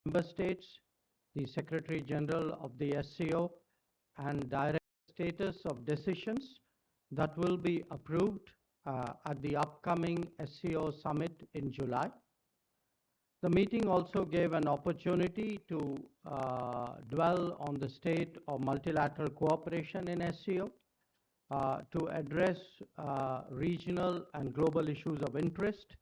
member states, the Secretary General of the SCO, and direct status of decisions that will be approved at the upcoming SCO summit in July. The meeting also gave an opportunity to dwell on the state of multilateral cooperation in SCO, to address regional and global issues of interest,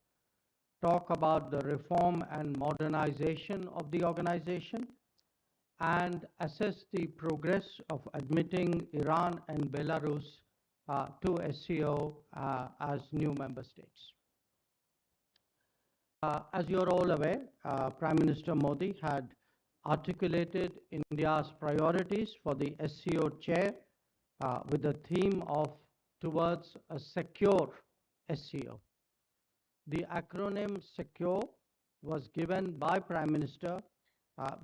talk about the reform and modernization of the organization, and assess the progress of admitting Iran and Belarus to SCO as new member states. As you're all aware, Prime Minister Modi had articulated India's priorities for the SCO chair with the theme of towards a secure SCO. The acronym SECURE was given by Prime Minister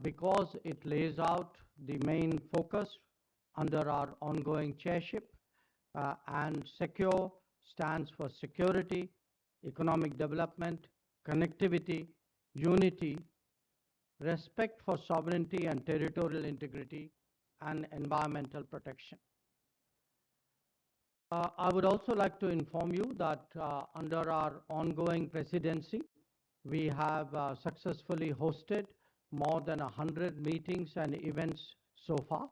because it lays out the main focus under our ongoing chairship, and SECURE stands for security, economic development, connectivity, unity, respect for sovereignty and territorial integrity, and environmental protection. I would also like to inform you that under our ongoing presidency, we have successfully hosted more than 100 meetings and events so far,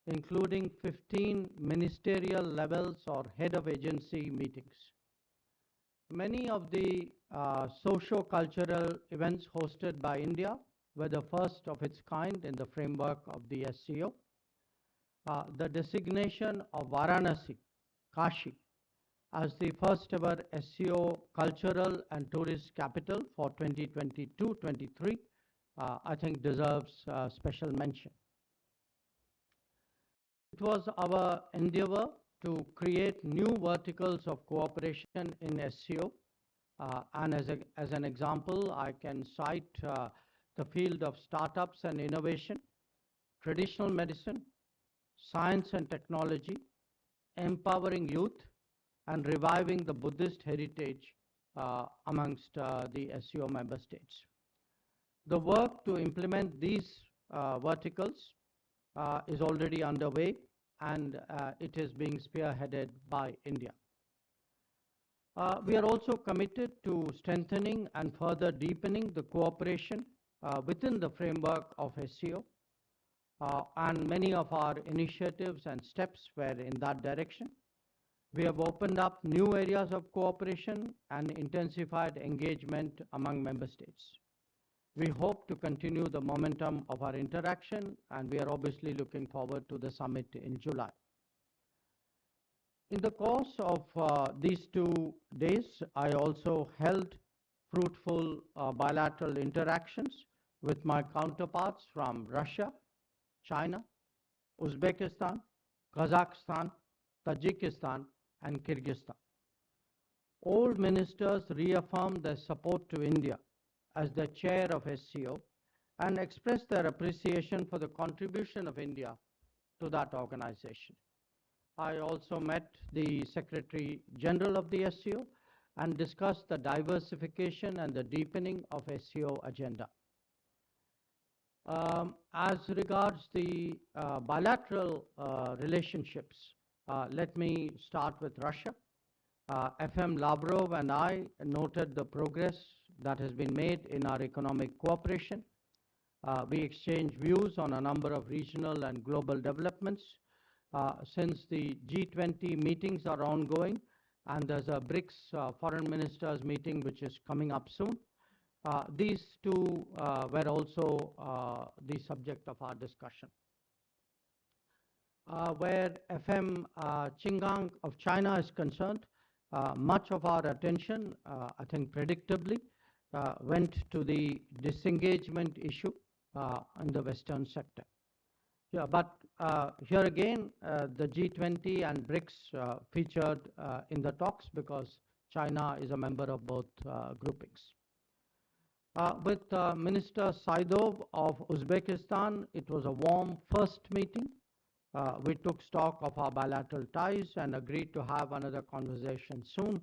including 15 ministerial levels or head of agency meetings. Many of the socio-cultural events hosted by India were the first of its kind in the framework of the SCO. The designation of Varanasi, Kashi, as the first ever SCO cultural and tourist capital for 2022-23, I think deserves special mention. It was our endeavor to create new verticals of cooperation in SCO, and as an example, I can cite the field of startups and innovation, traditional medicine, science and technology, empowering youth, and reviving the Buddhist heritage amongst the SCO member states. The work to implement these verticals is already underway, and it is being spearheaded by India. We are also committed to strengthening and further deepening the cooperation within the framework of SCO, and many of our initiatives and steps were in that direction. We have opened up new areas of cooperation and intensified engagement among member states. We hope to continue the momentum of our interaction, and we are obviously looking forward to the summit in July. In the course of these 2 days, I also held fruitful bilateral interactions with my counterparts from Russia, China, Uzbekistan, Kazakhstan, Tajikistan, and Kyrgyzstan. All ministers reaffirmed their support to India as the chair of SCO and expressed their appreciation for the contribution of India to that organization. I also met the Secretary General of the SCO and discussed the diversification and the deepening of SCO agenda. As regards the bilateral relationships, let me start with Russia. FM Lavrov and I noted the progress that has been made in our economic cooperation. We exchanged views on a number of regional and global developments. Since the G20 meetings are ongoing, and there's a BRICS foreign ministers meeting which is coming up soon, these two were also the subject of our discussion. Where FM Qingang of China is concerned, much of our attention, I think predictably, went to the disengagement issue in the Western sector. Yeah, but here again, the G20 and BRICS featured in the talks because China is a member of both groupings. With Minister Saidov of Uzbekistan, it was a warm first meeting. We took stock of our bilateral ties and agreed to have another conversation soon.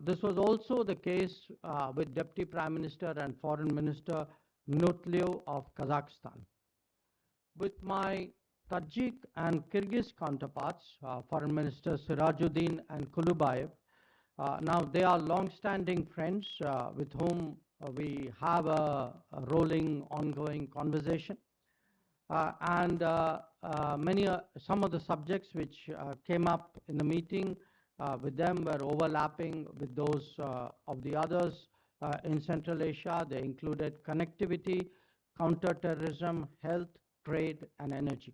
This was also the case with Deputy Prime Minister and Foreign Minister Nutliu of Kazakhstan. With my Tajik and Kyrgyz counterparts, Foreign Minister Sirajuddin and Kulubayev, now they are long-standing friends with whom we have a rolling, ongoing conversation. Some of the subjects which came up in the meeting with them were overlapping with those of the others in Central Asia. They included connectivity, counterterrorism, health, trade, and energy.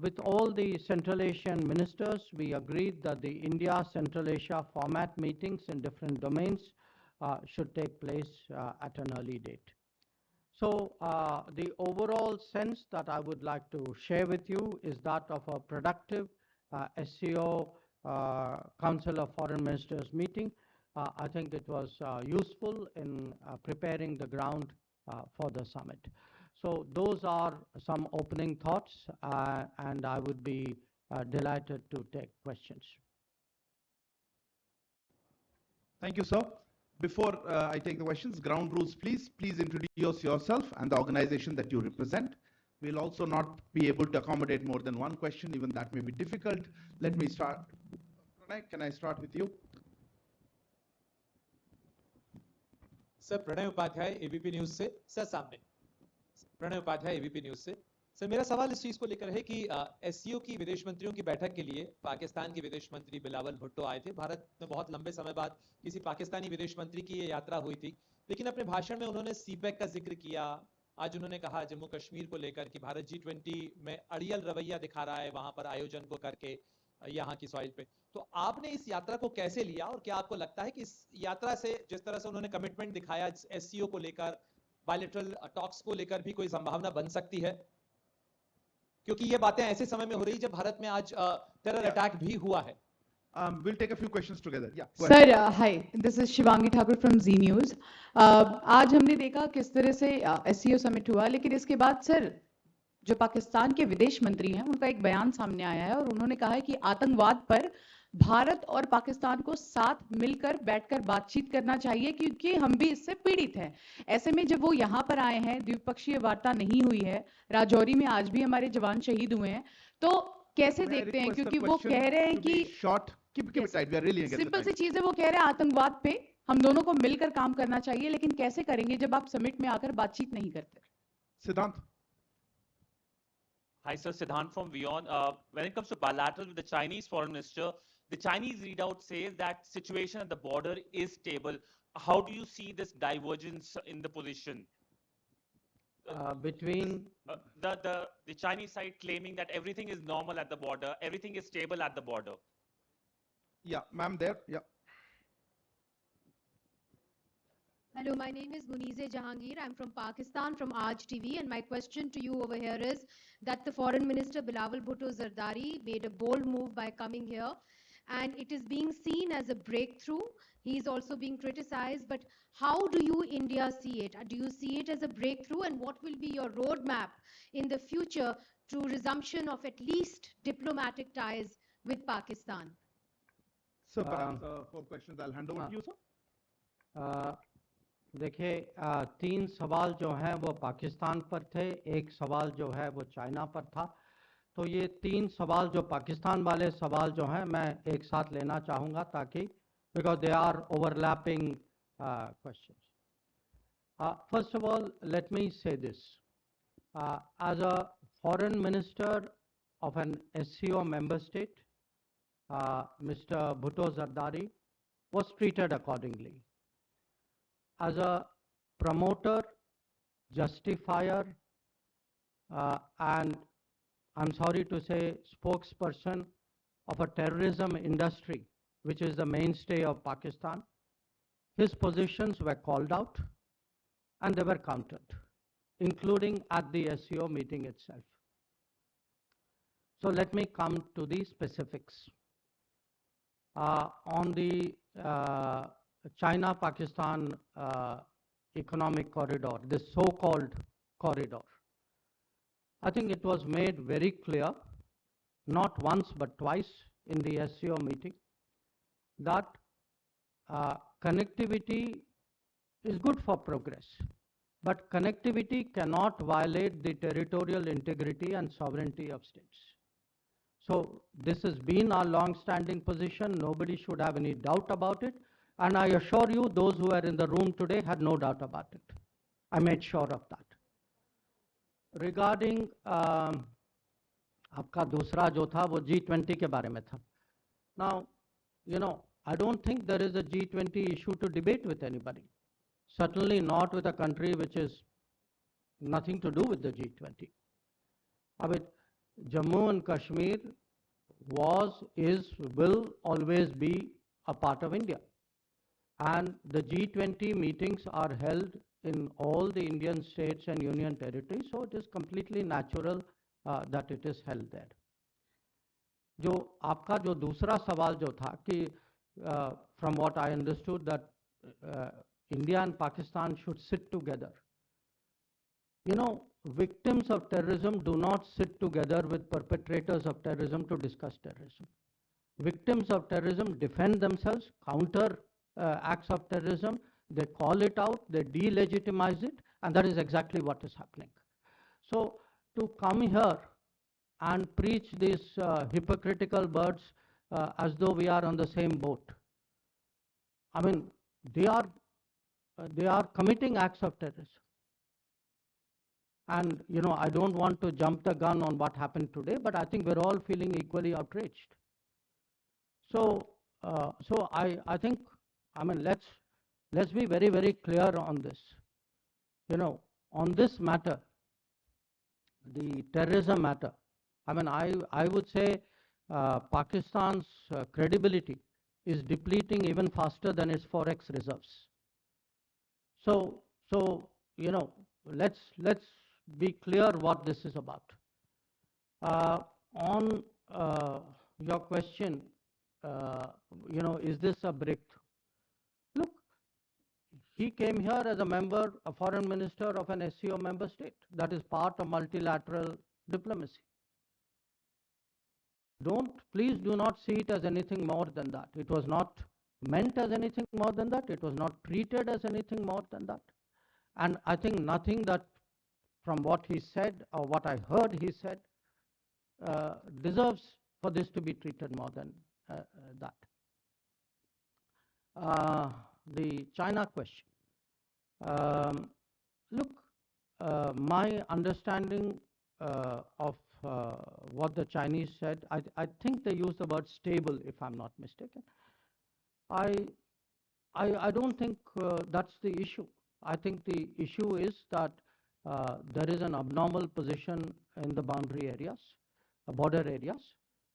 With all the Central Asian ministers, we agreed that the India-Central Asia format meetings in different domains should take place at an early date. So the overall sense that I would like to share with you is that of a productive SCO Council of Foreign Ministers meeting. I think it was useful in preparing the ground for the summit. So those are some opening thoughts, and I would be delighted to take questions. Thank you, sir. Before I take the questions, ground rules, please. Please introduce yourself and the organization that you represent. We'll also not be able to accommodate more than one question, even that may be difficult. Let me start. Pranay, can I start with you? Sir Pranay Upadhyay ABP news से sir सामने Pranay Upadhyay ABP news से sir मेरा सवाल इस चीज को लेकर है कि एससीओ की विदेश मंत्रियों की बैठक के लिए पाकिस्तान के विदेश मंत्री बिलावल भुट्टो आए थे। भारत में बहुत लंबे समय बाद किसी पाकिस्तानी विदेश मंत्री की ये यात्रा हुई थी, लेकिन अपने भाषण में उन्होंने सीपैक का जिक्र किया। आज उन्होंने कहा जम्मू कश्मीर को लेकर कि भारत G20 में अड़ियल रवैया दिखा रहा है वहां पर आयोजन को करके यहाँ की सॉइल पे। तो आपने इस यात्रा को कैसे लिया और क्या आपको लगता है कि इस यात्रा से जिस तरह से उन्होंने कमिटमेंट दिखाया एससीओ को लेकर, बायलैटरल टॉक्स को लेकर भी कोई संभावना बन सकती है? क्योंकि ये बातें ऐसे समय में हो रही जब भारत में आज टेरर अटैक भी हुआ है। We'll take a few questions together. Yeah. Sir, hi. This is Shivangi Thakur from Z News. आज हमने देखा किस तरह से SCO समिट हुआ, लेकिन इसके बाद सर जो पाकिस्तान के विदेश मंत्री हैं उनका एक बयान सामने आया है और उन्होंने कहा है कि आतंकवाद पर भारत और पाकिस्तान को साथ मिलकर बैठकर बातचीत करना चाहिए क्योंकि हम भी इससे पीड़ित हैं। ऐसे में जब वो यहाँ पर आए हैं, द्विपक्षीय वार्ता नहीं हुई है, राजौरी में आज भी हमारे जवान शहीद हुए हैं, तो कैसे देखते हैं? क्योंकि वो कह रहे हैं कि सिंपल सी चीज है, वो कह रहे हैं आतंकवाद पे हम दोनों को मिलकर काम करना चाहिए, लेकिन कैसे करेंगे जब आप समिट में आकर बातचीत नहीं करते? Siddhant. Hi, sir. Siddhant from WION. When it comes to bilateral with the Chinese foreign minister, the Chinese readout says that situation at the border is stable. How do you see this divergence in the position? Between the Chinese side claiming that everything is normal at the border, everything is stable at the border. Yeah, ma'am, there. Yeah. Hello, my name is Munize Jahangir. I'm from Pakistan, from Aaj TV, and my question to you over here is that the Foreign Minister Bilaval Bhutto Zardari made a bold move by coming here, and it is being seen as a breakthrough. He is also being criticized, but how do you, India, see it? Do you see it as a breakthrough, and what will be your roadmap in the future to resumption of at least diplomatic ties with Pakistan? Sir, perhaps 4 questions. I'll hand over to you, sir. देखिए, 3 सवाल जो हैं वो पाकिस्तान पर थे, एक सवाल जो है वो चाइना पर था। तो ये 3 सवाल जो पाकिस्तान वाले सवाल जो हैं मैं एक साथ लेना चाहूँगा ताकि because they are overlapping questions. First of all, let me say this. As a foreign minister of an SCO member state, Mr. Bhutto Zardari was treated accordingly. As a promoter, justifier, and I'm sorry to say spokesperson of a terrorism industry, which is the mainstay of Pakistan, his positions were called out and they were countered, including at the SCO meeting itself. So let me come to the specifics. On the China-Pakistan economic corridor, this so-called corridor, I think it was made very clear, not once but twice in the SCO meeting, that connectivity is good for progress. but connectivity cannot violate the territorial integrity and sovereignty of states. So this has been our long-standing position. Nobody should have any doubt about it. And I assure you, those who are in the room today had no doubt about it. I made sure of that. Regarding आपका दूसरा जो था वो G20 के बारे में था. Now, you know, I don't think there is a G20 issue to debate with anybody. Certainly not with a country which is nothing to do with the G20. I mean, Jammu and Kashmir was, is, will always be a part of India. And the G20 meetings are held in all the Indian states and union territories, so it is completely natural that it is held there. जो आपका जो दूसरा सवाल जो था कि from what I understood that India and Pakistan should sit together. You know, victims of terrorism do not sit together with perpetrators of terrorism to discuss terrorism. Victims of terrorism defend themselves, counter acts of terrorism, they call it out, they delegitimize it, and that is exactly what is happening. So to come here and preach these hypocritical words as though we are on the same boat, I mean, they are committing acts of terrorism. And, you know, I don't want to jump the gun on what happened today, but I think we're all feeling equally outraged. So, I think, I mean, let's be very, very clear on this. You know, on this matter, the terrorism matter, I mean, I would say Pakistan's credibility is depleting even faster than its forex reserves. So, you know, let's be clear what this is about. On your question, you know, is this a breakthrough? Look, he came here as a member, a foreign minister of an SCO member state. That is part of multilateral diplomacy. Please do not see it as anything more than that. It was not meant as anything more than that. It was not treated as anything more than that. And I think nothing that from what he said or what I heard he said deserves for this to be treated more than that. The China question. Look, my understanding of what the Chinese said, I think they used the word stable, if I'm not mistaken. I don't think that's the issue. I think the issue is that there is an abnormal position in the boundary areas, border areas,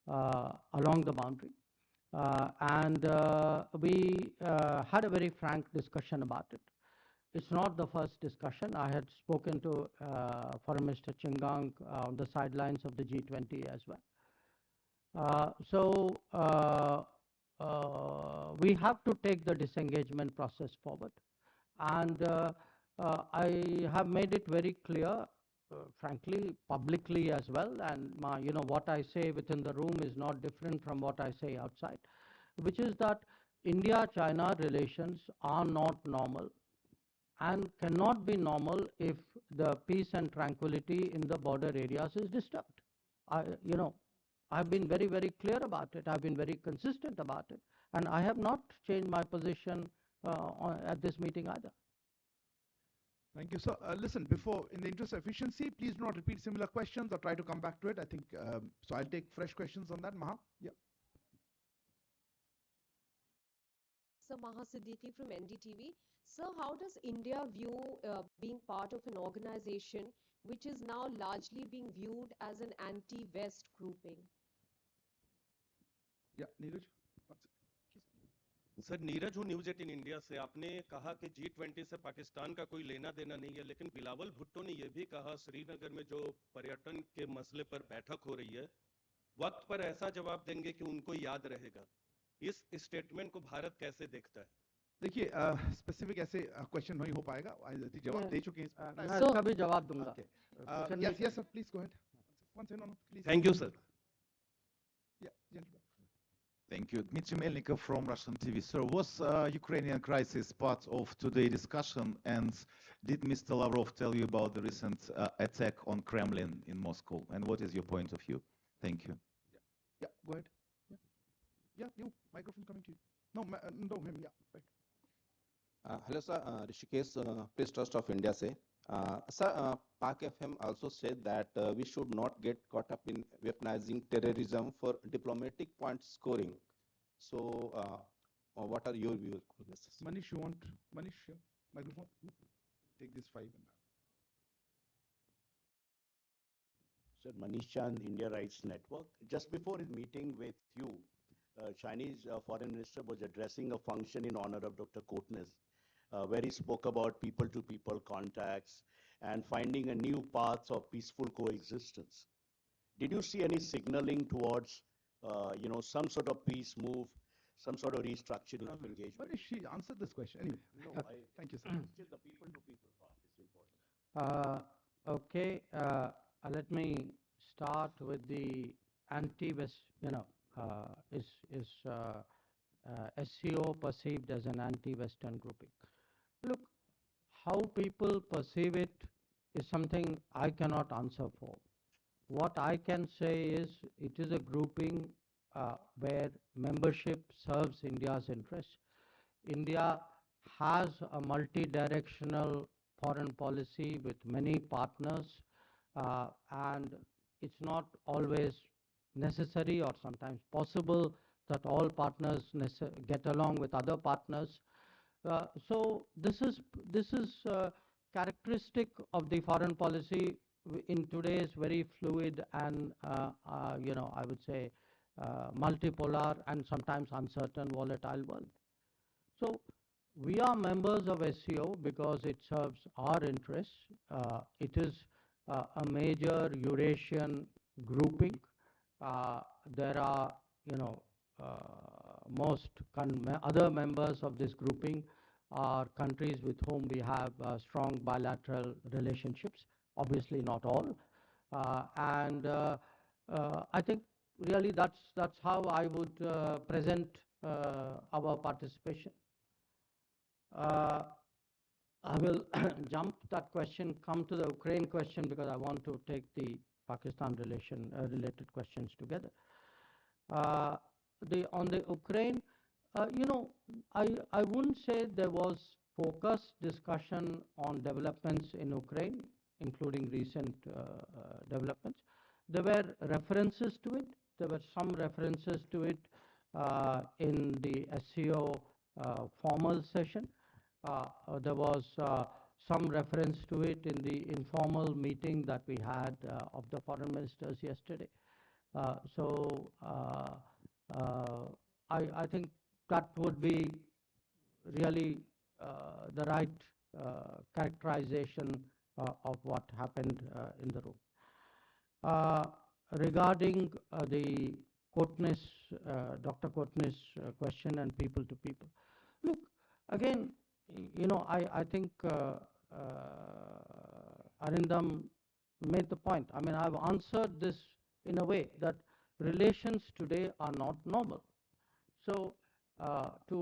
along the boundary. And we had a very frank discussion about it. It's not the first discussion. I had spoken to Foreign Minister Chingang on the sidelines of the G20 as well. We have to take the disengagement process forward. And I have made it very clear, frankly, publicly as well, and you know, what I say within the room is not different from what I say outside, which is that India-China relations are not normal and cannot be normal if the peace and tranquility in the border areas is disturbed. You know, I've been very, very clear about it. I've been very consistent about it. And I have not changed my position at this meeting either. Thank you, sir. Listen, before, in the interest of efficiency, please do not repeat similar questions or try to come back to it. I think, so I'll take fresh questions on that. Maha? Yeah. Sir, Maha Siddiqui from NDTV. Sir, how does India view being part of an organization which is now largely being viewed as an anti-West grouping? Yeah, Neeraj? Sir Neeraj हूँ news 18 India से। आपने कहा कि G20 से पाकिस्तान का कोई लेना देना नहीं है, लेकिन बिलावल भुट्टो ने यह भी कहा श्रीनगर में जो पर्यटन के मसले पर बैठक हो रही है, वक्त पर ऐसा जवाब देंगे कि उनको याद रहेगा। इस स्टेटमेंट को भारत कैसे देखता है? देखिए, स्पेसिफिक ऐसे क्वेश्चन नहीं हो पाएगा, जवाब दे चुके हैं। मैं इसका भी जवाब दूंगा। Yes, sir, please go ahead. One second, please. Thank you, sir. Yeah, gentlemen. Thank you. Dmitry Melnikov from Russian TV. Sir, was Ukrainian crisis part of today's discussion, and did Mr. Lavrov tell you about the recent attack on Kremlin in Moscow? And what is your point of view? Thank you. Yeah, go ahead. Yeah, you. Microphone coming to you. No, no, him. Yeah. Right. Hello, sir. Rishikesh, Press Trust of India say. Sir, Pak FM also said that we should not get caught up in weaponizing terrorism for diplomatic point scoring. So, what are your views on this? Manish, you want Manish? Microphone. Take this 5 and Sir, Manish Chand, India Rights Network. Just before his meeting with you, Chinese Foreign Minister was addressing a function in honor of Dr. Kotnis, where he spoke about people-to-people contacts and finding a new path of peaceful coexistence. Did you see any signaling towards, some sort of peace move, some sort of restructuring of engagement? Manish, she answered this question. Anyway, No, thank you, sir. still the people-to-people part is important. Okay, let me start with the anti-West, is SCO perceived as an anti-Western grouping? Look, how people perceive it is something I cannot answer for. What I can say is it is a grouping where membership serves India's interests. India has a multi-directional foreign policy with many partners, and it's not always necessary or sometimes possible that all partners get along with other partners. So this is characteristic of the foreign policy in today's very fluid and I would say multipolar and sometimes uncertain, volatile world. So we are members of SCO because it serves our interests. It is a major Eurasian grouping. There are, most other members of this grouping are countries with whom we have strong bilateral relationships, obviously not all. And I think really that's how I would present our participation. I will jump that question, come to the Ukraine question, because I want to take the Pakistan related questions together. On the Ukraine, I wouldn't say there was focused discussion on developments in Ukraine, including recent developments. There were references to it. There were some references to it in the SCO formal session. There was some reference to it in the informal meeting that we had of the foreign ministers yesterday. So I think that would be really the right characterization of what happened in the room. Regarding the Kotnis, Dr. Kotnis question and people to people. Look, again, I think Arindam made the point. I mean, I've answered this in a way that relations today are not normal. So to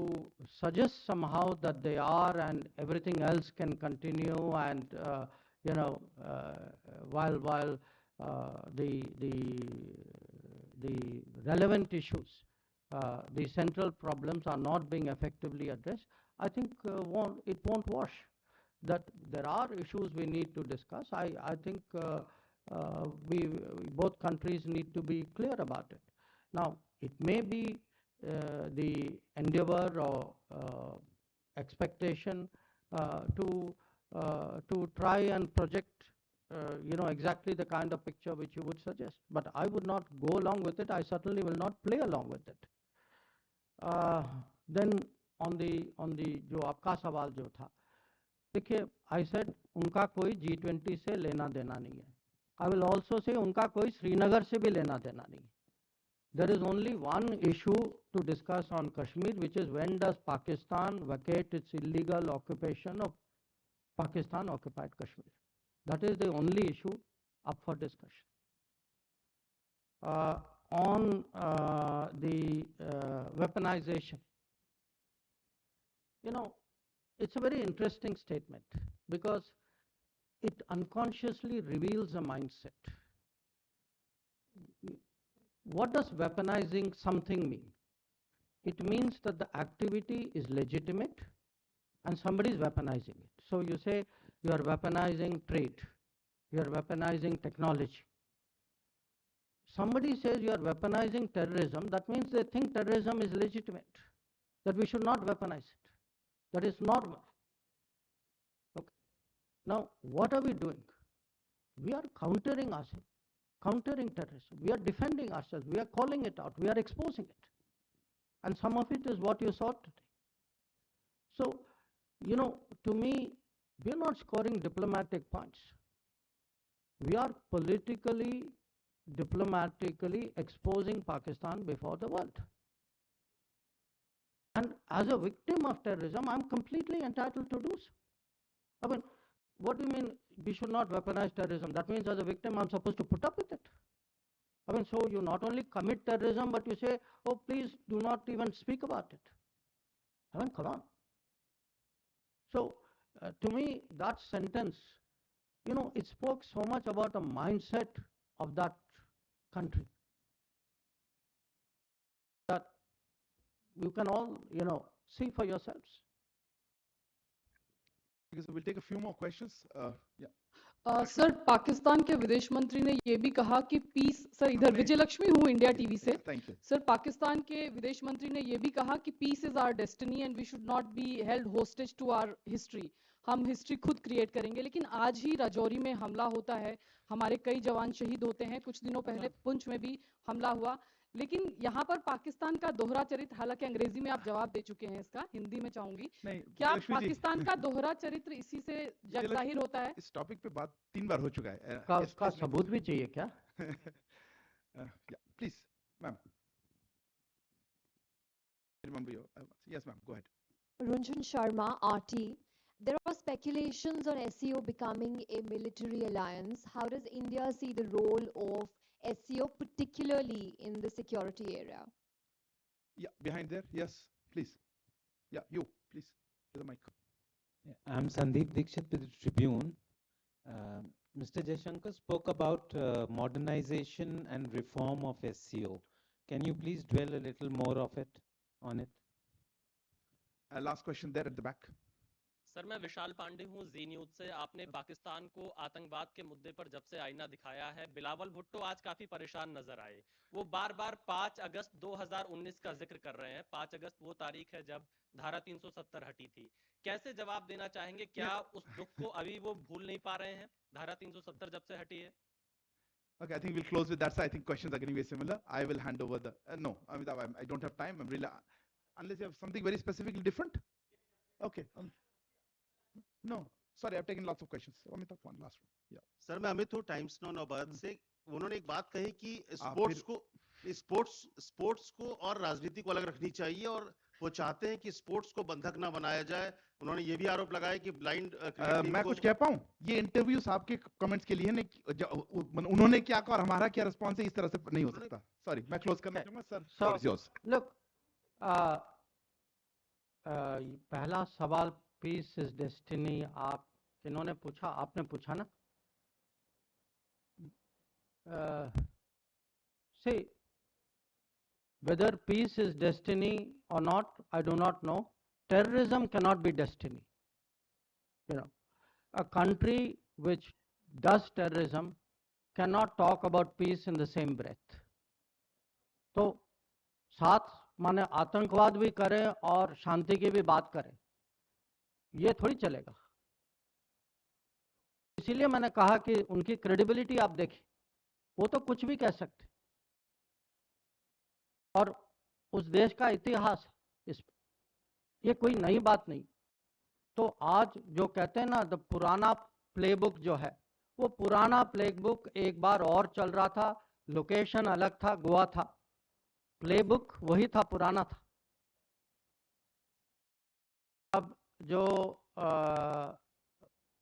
suggest somehow that they are and everything else can continue and while the relevant issues, the central problems are not being effectively addressed, I think it won't wash. That there are issues we need to discuss. I think both countries need to be clear about it. Now, it may be the endeavor or expectation to try and project exactly the kind of picture which you would suggest. But I would not go along with it. I certainly will not play along with it. Then on the जो आपका सवाल जो था, देखिए, I said उनका कोई G20 से लेना देना नहीं है. I will also say उनका कोई श्रीनगर से भी लेना देना नहीं है. There is only one issue to discuss on Kashmir, which is when does Pakistan vacate its illegal occupation of Pakistan occupied Kashmir. That is the only issue up for discussion. on the weaponization. You know, it's a very interesting statement because it unconsciously reveals a mindset. What does weaponizing something mean? It means that the activity is legitimate and somebody is weaponizing it. So you say you are weaponizing trade, you are weaponizing technology. Somebody says you are weaponizing terrorism, that means they think terrorism is legitimate, that we should not weaponize it. That is normal. Okay. Now, what are we doing? We are countering ourselves, countering terrorism. We are defending ourselves. We are calling it out. We are exposing it. And some of it is what you saw today. So, you know, to me, we are not scoring diplomatic points. We are politically, diplomatically exposing Pakistan before the world. And as a victim of terrorism, I'm completely entitled to do so. I mean, what do you mean we should not weaponize terrorism? That means as a victim, I'm supposed to put up with it. I mean, so you not only commit terrorism, but you say, oh, please do not even speak about it. I mean, come on. So, to me, that sentence, you know, it spoke so much about the mindset of that country that you can all, you know, see for yourselves. Because we'll take a few more questions. Yeah. Sir Pakistan के विदेश मंत्री ने ये भी कहा कि piece sir इधर विजय लक्ष्मी हूँ इंडिया टीवी से थैंक यू सर पाकिस्तान के विदेश मंत्री ने ये भी कहा कि peace is our destiny and we should not be held hostage to our history हम हिस्ट्री खुद क्रिएट करेंगे लेकिन आज ही राजौरी में हमला होता है हमारे कई जवान शहीद होते हैं कुछ दिनों पहले पुंछ में भी हमला हुआ लेकिन यहाँ पर पाकिस्तान का दोहरा चरित्र हालांकि अंग्रेजी में आप जवाब दे चुके हैं इसका हिंदी में चाहूंगी क्या पाकिस्तान का दोहरा चरित्र इसी से जाहिर होता है इस टॉपिक पे बात 3 बार हो चुका है उसका सबूत भी चाहिए क्या please ma'am remember your yes ma'am go ahead Runjhun Sharma RT there are speculations on SCO becoming a military alliance how does India see the role of SCO particularly in the security area yeah behind there yes please yeah you please to the mic I'm Sandeep Dikshit with the Tribune Mr. Jaishankar spoke about modernization and reform of SCO can you please dwell a little more of it on it last question there at the back sir मैं विशाल पांडे हूं जी news से आपने पाकिस्तान को आतंकवाद के मुद्दे पर जब से आईना दिखाया है बिलावल भुट्टो आज काफी परेशान नजर आए वो बार-बार 5 अगस्त 2019 का जिक्र कर रहे हैं 5 अगस्त वो तारीख है जब धारा 370 हटी थी कैसे जवाब देना चाहेंगे क्या उस दुख को अभी वो भूल नहीं पा रहे हैं धारा 370 जब से हटी है Okay, I think we'll close with that. So I think questions are getting very similar. I will hand over the no, Amitabh, I don't have time. I'm really unless you have something very specifically different. Okay. No, sorry, I've taken lots of questions. Amitabh, one last one. Yeah. Sir मैं अमित हूँ times now Nawabad से उन्होंने एक बात कही कि sports को और राजनीति को अलग रखनी चाहिए और वो चाहते हैं कि स्पोर्ट्स को बंधक ना बनाया जाए उन्होंने ये भी आरोप लगाया कि ब्लाइंड मैं कुछ कह पाऊं ये इंटरव्यूज आपके कमेंट्स के लिए उन्होंने क्या कहा और हमारा क्या रिस्पांस है इस तरह से नहीं हो सकता सॉरी मैं क्लोज करना चाहूंगा सर लुक पहला सवाल पीस इज डेस्टिनी आप किन्होंने पूछा आपने पूछा ना see whether peace is destiny or not I do not know terrorism cannot be destiny you know a country which does terrorism cannot talk about peace in the same breath तो साथ माने आतंकवाद भी करें और शांति की भी बात करें ये थोड़ी चलेगा इसीलिए मैंने कहा कि उनकी क्रेडिबिलिटी आप देखें वो तो कुछ भी कह सकते और उस देश का इतिहास इस ये कोई नई बात नहीं तो आज जो कहते हैं ना द पुराना प्लेबुक जो है वो पुराना प्लेबुक एक बार और चल रहा था लोकेशन अलग था गोवा था प्लेबुक वही था पुराना था अब जो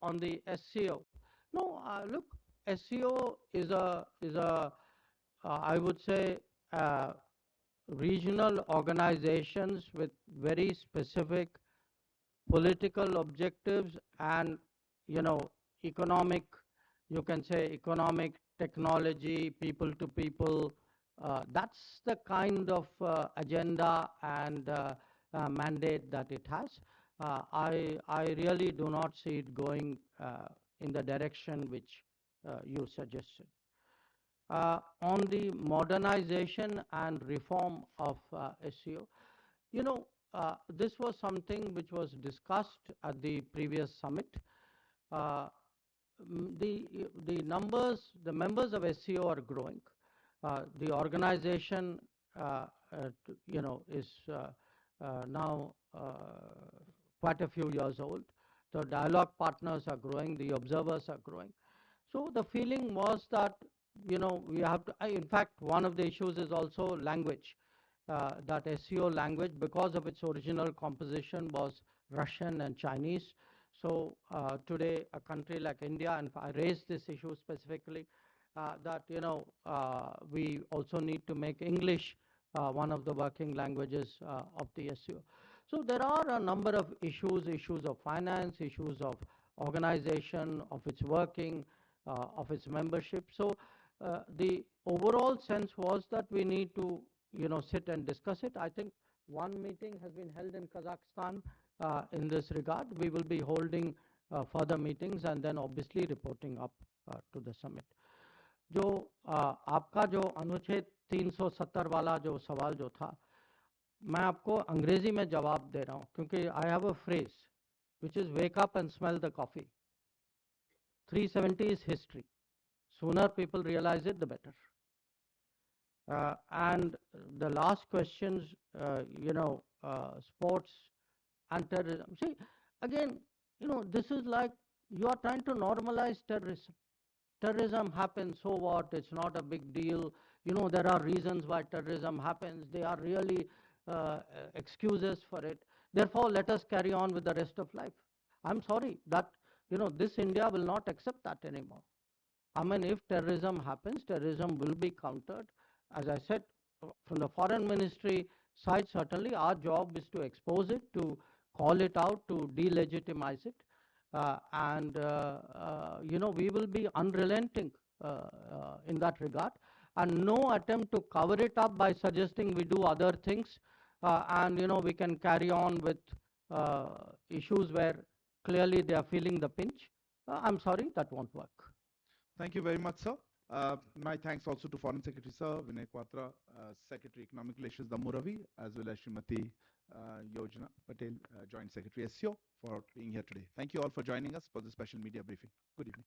on the SCO no look SCO is a I would say regional organizations with very specific political objectives and, economic, you can say economic, technology, people to people. That's the kind of agenda and mandate that it has. I really do not see it going in the direction which you suggested. On the modernization and reform of SEO, this was something which was discussed at the previous summit. The numbers, the members of SCO are growing. The organization, is now quite a few years old. The dialogue partners are growing, the observers are growing. So the feeling was that, we have to, in fact, one of the issues is also language. That SCO language, because of its original composition, was Russian and Chinese. So today, a country like India, and I raised this issue specifically, that, we also need to make English one of the working languages of the SCO. So there are a number of issues of finance, issues of organization, of its working, of its membership. So the overall sense was that we need to, sit and discuss it. I think one meeting has been held in Kazakhstan in this regard. We will be holding further meetings and then obviously reporting up to the summit. जो आपका जो अनुच्छेद 370 वाला जो सवाल जो था, मैं आपको अंग्रेजी में जवाब दे रहा हूँ क्योंकि I have a phrase which is wake up and smell the coffee. 370 is history. Sooner people realize it, the better. And the last questions, sports and terrorism. See, again, this is like you are trying to normalize terrorism. Terrorism happens, so what? It's not a big deal. There are reasons why terrorism happens. They are really excuses for it. Therefore, let us carry on with the rest of life. I'm sorry that, this India will not accept that anymore. I mean, if terrorism happens, terrorism will be countered. As I said, from the foreign ministry side, certainly our job is to expose it, to call it out, to delegitimize it. And we will be unrelenting in that regard. And no attempt to cover it up by suggesting we do other things. And, we can carry on with issues where clearly they are feeling the pinch. I'm sorry, that won't work. Thank you very much, sir. My thanks also to Foreign Secretary, sir, Vinay Quatra, Secretary Economic Relations, Dammu Ravi, as well as Srimati Yojana Patel, Joint Secretary SCO, for being here today. Thank you all for joining us for the special media briefing. Good evening.